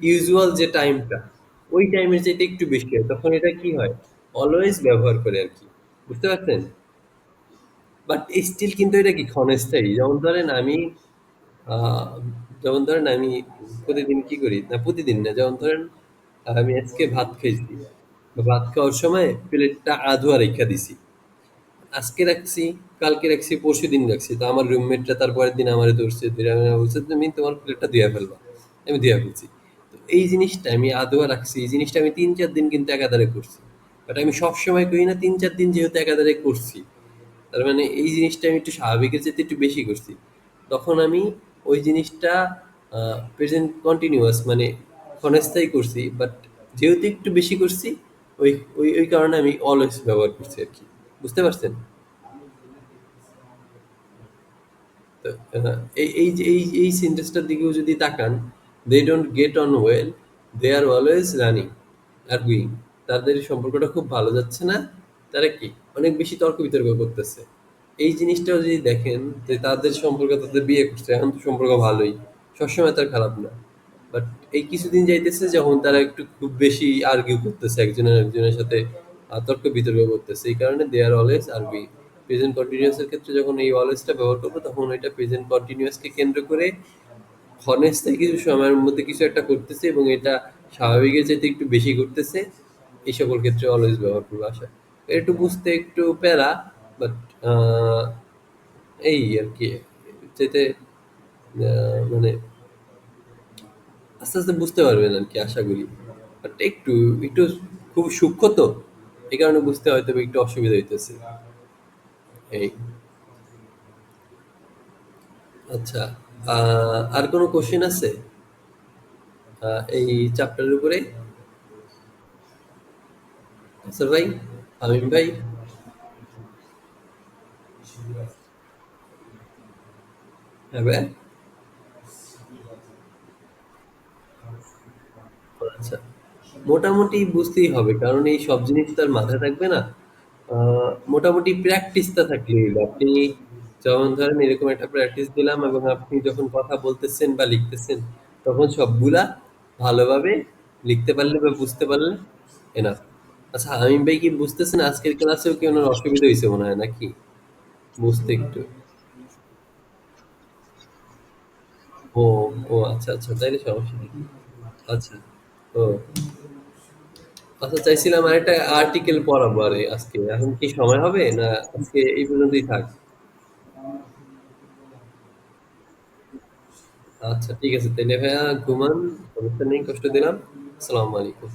Usual যে টাইমটা, ওই টাইমের চাইতে একটু বেশি হয়, তখন এটা কি হয়? অলওয়েজ ব্যবহার করে আরকি। বুঝতে পারছেন? বাট স্টিল কিন্তু এটা কি ক্ষণস্থায়ী। আ যেমন ধরেন আমি প্রতিদিন কি করি? না প্রতিদিন না। যেমন ধরেন আমি আজকে ভাত খাইছি। ভাত খাওয়ার সময় প্লেটটা আধোয়া রাইখা দিছি। আজকে রাখছি, কালকে রাখছি, পরশুদিন রাখছি। তো আমার রুমমেটরা তার পরের দিন আমারে ধরছে, ধইরা আমারে বলছে, "তুমি তোমার প্লেটটা ধুইয়া ফেলবা।" আমি ধুইয়া ফেলছি। তো এই জিনিসটা আমি আধোয়া রাখছি, এই জিনিসটা আমি ৩-৪ দিন কিন্তু একাধারে করছি। বাট আমি সবসময় করি না, ৩-৪ দিন যেহেতু একাধারে করছি, তার মানে এই জিনিসটা আমি একটু স্বাভাবিকের চাইতে একটু বেশি করছি। তখন আমি ওই জিনিসটা প্রেজেন্ট কন্টিনিউয়াস মানে ক্ষণস্থায়ী করছি। বাট যেহেতু একটু বেশি করছি, ওই ওই ওই কারণে আমি অলওয়েজ ব্যবহার করছি আরকি। বুঝতে পারছেন? তো এই সেন্টেন্সটার দিকেও যদি তাকান, they don't get on well, they are always running আর গুইং। তাদের সম্পর্কটা খুব ভালো যাচ্ছে না, তারা কি অনেক বেশি তর্ক বিতর্ক করতেছে। এই জিনিসটাও যদি দেখেন যে তাদের সম্পর্ক, তাদের বিয়ে করছে, এখন তো সম্পর্ক ভালোই, সবসময় তার খারাপ না। বাট এই কিছুদিন যাইতেছে যখন তারা একটু খুব বেশি আর্গিউ করতেছে একজনের একজনের সাথে, তর্ক বিতর্ক করতেছে, এই কারণে দে are always arguing. Present continuous এর ক্ষেত্রে যখন এই অলওয়েজটা ব্যবহার করবো, তখন এটা প্রেজেন্ট কন্টিনিউয়াসকে কেন্দ্র করে ক্ষণস্থায়ী কিছু সময়ের মধ্যে কিছু একটা করতেছে এবং এটা স্বাভাবিকের চাইতে একটু বেশি করতেছে। এই সকল ক্ষেত্রে অলওয়েজ ব্যবহার করবো আশা। একটু বুঝতে একটু প্যারা, বাট এই আর কি চাইতে মানে আস্তে আস্তে বুঝতে পারবেন আর কি, আশা করি। বাট একটু একটু খুব সূক্ষ্ম তো, এই কারণে বুঝতে হয়তো বা একটু অসুবিধা হইতেছে। এই আচ্ছা, আর কোনো কোশ্চেন আছে এই চ্যাপ্টারের উপরে? আসার ভাই, আমিন ভাই? হ্যাঁ ভাই। আচ্ছা, মোটামুটি বুঝতেই হবে, কারণ এই সব জিনিস তো আর মাথায় থাকবে না। মোটামুটি প্র্যাকটিসটা থাকলেই হলো। আপনি যেমন ধরেন এরকম একটা প্র্যাকটিস দিলাম এবং আপনি যখন কথা বলতেছেন বা লিখতেছেন, তখন সবগুলা ভালোভাবে লিখতে পারলে বা বুঝতে পারলে এনাফ। আচ্ছা, আমিন ভাই কি বুঝতেছেন? আজকের ক্লাসেও কি ওনার অসুবিধা হয়েছে মনে হয় নাকি বুঝতে একটু? ও, ও আচ্ছা আচ্ছা, তাইলে সমস্যা নেই। আচ্ছা, ও আচ্ছা, চাইছিলাম আরেকটা আর্টিকেল পড়াবো আরে আজকে। এখন কি সময় হবে না আজকে এই পর্যন্তই থাক? আচ্ছা ঠিক আছে, তাইলে ভাইয়া ঘুমান, সমস্যা নেই, কষ্ট দিলাম। আসসালামু আলাইকুম।